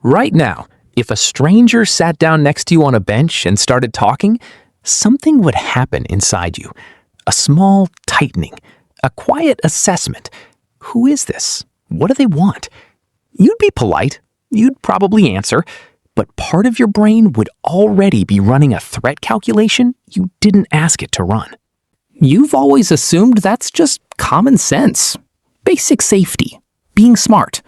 Right now, if a stranger sat down next to you on a bench and started talking, something would happen inside you. A small tightening, a quiet assessment. Who is this? What do they want? You'd be polite. You'd probably answer. But part of your brain would already be running a threat calculation you didn't ask it to run. You've always assumed that's just common sense, basic safety, being smart.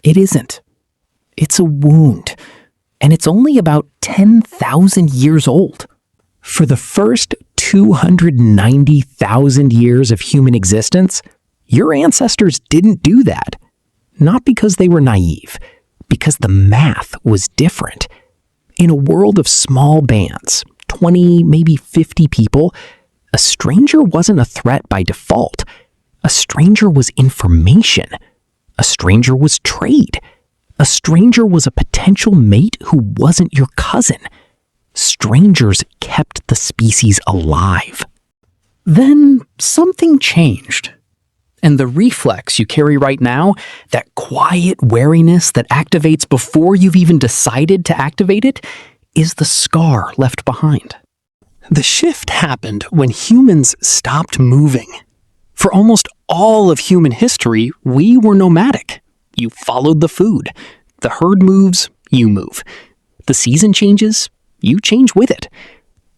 It isn't. It's a wound, and it's only about 10,000 years old. For the first 290,000 years of human existence, your ancestors didn't do that. Not because they were naive, because the math was different. In a world of small bands, 20, maybe 50 people, a stranger wasn't a threat by default. A stranger was information. A stranger was trade. A stranger was a potential mate who wasn't your cousin. Strangers kept the species alive. Then something changed. And the reflex you carry right now, that quiet wariness that activates before you've even decided to activate it, is the scar left behind. The shift happened when humans stopped moving. For almost all of human history, we were nomadic. You followed the food. The herd moves, you move. The season changes, you change with it.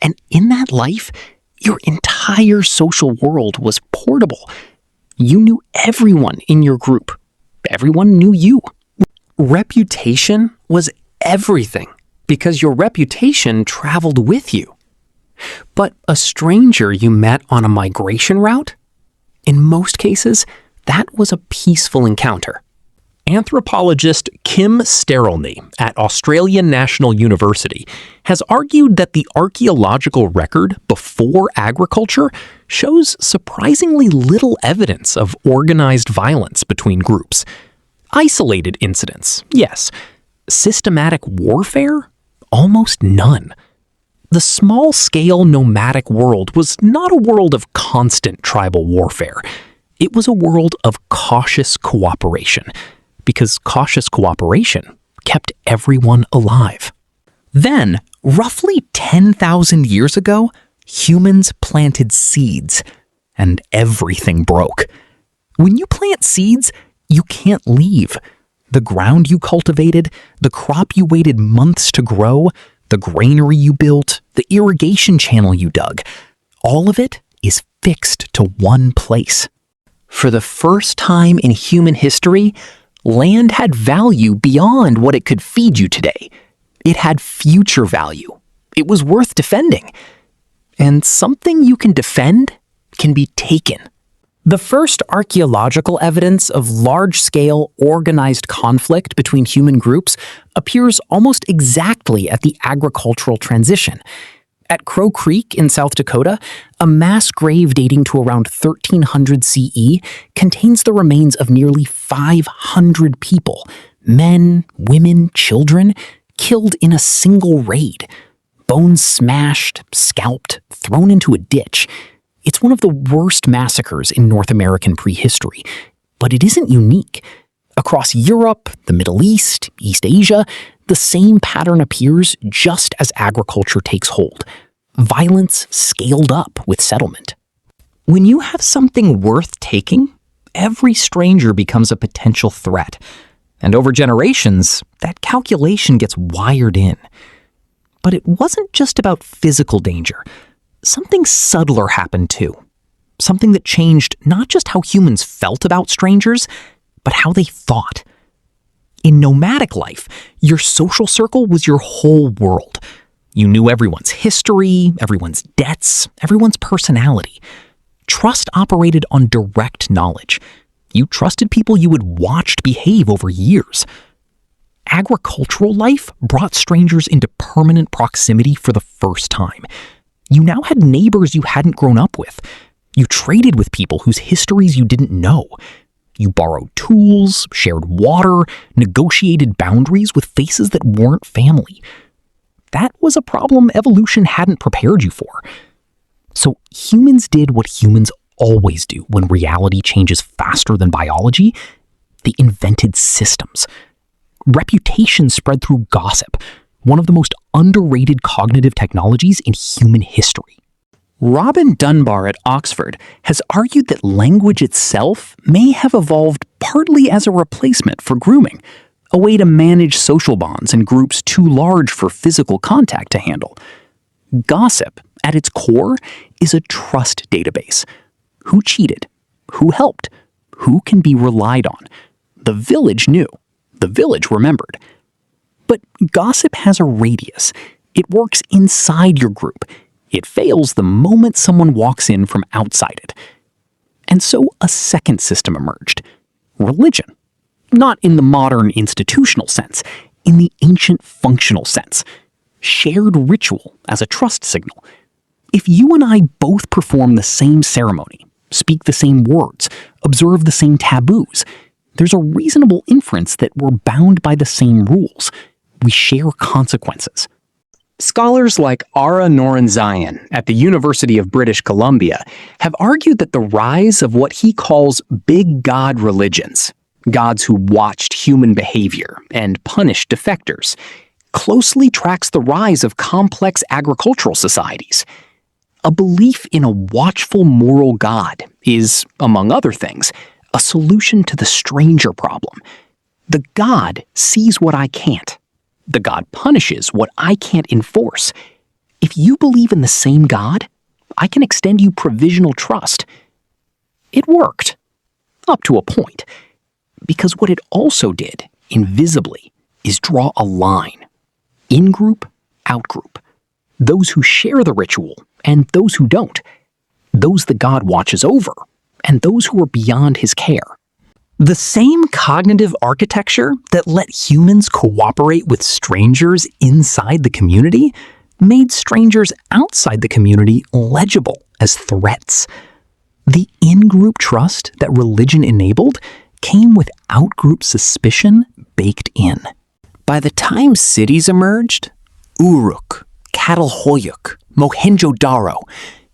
And in that life, your entire social world was portable. You knew everyone in your group. Everyone knew you. Reputation was everything because your reputation traveled with you. But a stranger you met on a migration route? In most cases, that was a peaceful encounter. Anthropologist Kim Sterelny at Australian National University has argued that the archaeological record before agriculture shows surprisingly little evidence of organized violence between groups. Isolated incidents, yes. Systematic warfare? Almost none. The small-scale nomadic world was not a world of constant tribal warfare. It was a world of cautious cooperation, because cautious cooperation kept everyone alive. Then, roughly 10,000 years ago, humans planted seeds, and everything broke. When you plant seeds, you can't leave. The ground you cultivated, the crop you waited months to grow, the granary you built, the irrigation channel you dug, all of it is fixed to one place. For the first time in human history, land had value beyond what it could feed you today. It had future value. It was worth defending. And something you can defend can be taken. The first archaeological evidence of large-scale, organized conflict between human groups appears almost exactly at the agricultural transition. At Crow Creek in South Dakota, a mass grave dating to around 1300 CE contains the remains of nearly 500 people, men, women, children, killed in a single raid. Bones smashed, scalped, thrown into a ditch. It's one of the worst massacres in North American prehistory, but it isn't unique. Across Europe, the Middle East, East Asia, the same pattern appears just as agriculture takes hold. Violence scaled up with settlement. When you have something worth taking, every stranger becomes a potential threat. And over generations, that calculation gets wired in. But it wasn't just about physical danger. Something subtler happened too. Something that changed not just how humans felt about strangers, but how they thought. In nomadic life, your social circle was your whole world. You knew everyone's history, everyone's debts, everyone's personality. Trust operated on direct knowledge. You trusted people you had watched behave over years. Agricultural life brought strangers into permanent proximity for the first time. You now had neighbors you hadn't grown up with. You traded with people whose histories you didn't know. You borrowed tools, shared water, negotiated boundaries with faces that weren't family. That was a problem evolution hadn't prepared you for. So humans did what humans always do when reality changes faster than biology. They invented systems. Reputation spread through gossip, one of the most underrated cognitive technologies in human history. Robin Dunbar at Oxford has argued that language itself may have evolved partly as a replacement for grooming, a way to manage social bonds in groups too large for physical contact to handle. Gossip, at its core, is a trust database. Who cheated? Who helped? Who can be relied on? The village knew. The village remembered. But gossip has a radius. It works inside your group. It fails the moment someone walks in from outside it. And so a second system emerged. Religion. Not in the modern institutional sense, in the ancient functional sense. Shared ritual as a trust signal. If you and I both perform the same ceremony, speak the same words, observe the same taboos, there's a reasonable inference that we're bound by the same rules. We share consequences. Scholars like Ara Norenzayan at the University of British Columbia have argued that the rise of what he calls big God religions, gods who watched human behavior and punished defectors, closely tracks the rise of complex agricultural societies. A belief in a watchful moral God is, among other things, a solution to the stranger problem. The God sees what I can't. The God punishes what I can't enforce. If you believe in the same God, I can extend you provisional trust. It worked, up to a point, because what it also did, invisibly, is draw a line. In-group, out-group. Those who share the ritual, and those who don't. Those the God watches over, and those who are beyond his care. The same cognitive architecture that let humans cooperate with strangers inside the community made strangers outside the community legible as threats. The in-group trust that religion enabled came with out-group suspicion baked in. By the time cities emerged, Uruk, Catalhoyuk, Mohenjo-Daro,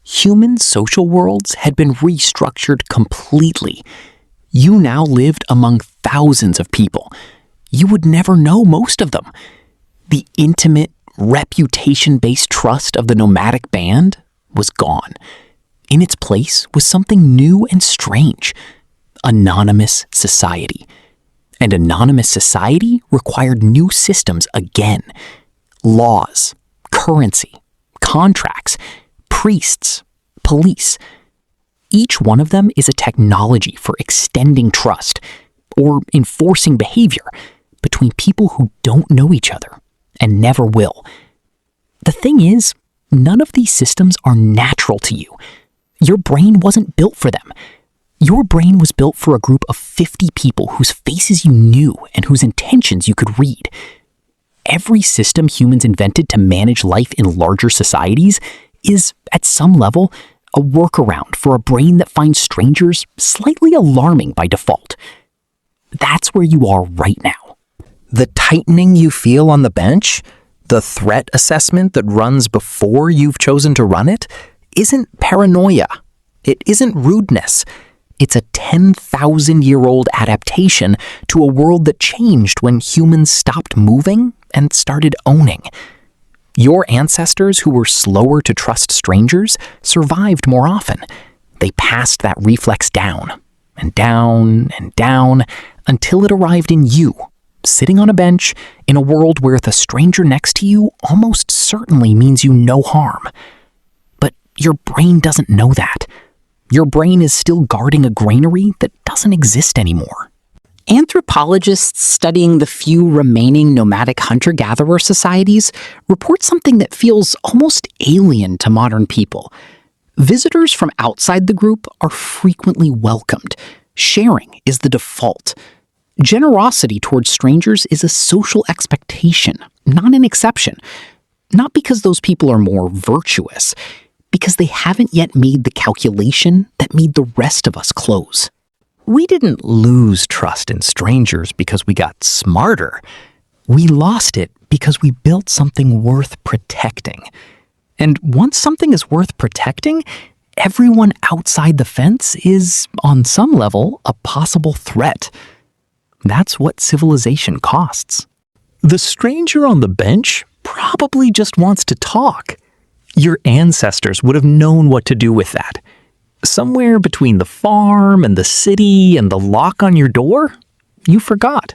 human social worlds had been restructured completely. You now lived among thousands of people. You would never know most of them. The intimate, reputation-based trust of the nomadic band was gone. In its place was something new and strange. Anonymous society. And anonymous society required new systems again. Laws, currency, contracts, priests, police. Each one of them is a technology for extending trust or enforcing behavior between people who don't know each other and never will. The thing is, none of these systems are natural to you. Your brain wasn't built for them. Your brain was built for a group of 50 people whose faces you knew and whose intentions you could read. Every system humans invented to manage life in larger societies is, at some level, a workaround for a brain that finds strangers slightly alarming by default. That's where you are right now. The tightening you feel on the bench, the threat assessment that runs before you've chosen to run it, isn't paranoia. It isn't rudeness. It's a 10,000-year-old adaptation to a world that changed when humans stopped moving and started owning. Your ancestors who were slower to trust strangers survived more often. They passed that reflex down, and down, and down, until it arrived in you, sitting on a bench in a world where the stranger next to you almost certainly means you no harm. But your brain doesn't know that. Your brain is still guarding a granary that doesn't exist anymore. Anthropologists studying the few remaining nomadic hunter-gatherer societies report something that feels almost alien to modern people. Visitors from outside the group are frequently welcomed. Sharing is the default. Generosity towards strangers is a social expectation, not an exception. Not because those people are more virtuous, because they haven't yet made the calculation that made the rest of us close. We didn't lose trust in strangers because we got smarter. We lost it because we built something worth protecting. And once something is worth protecting, everyone outside the fence is, on some level, a possible threat. That's what civilization costs. The stranger on the bench probably just wants to talk. Your ancestors would have known what to do with that. Somewhere between the farm and the city and the lock on your door, you forgot.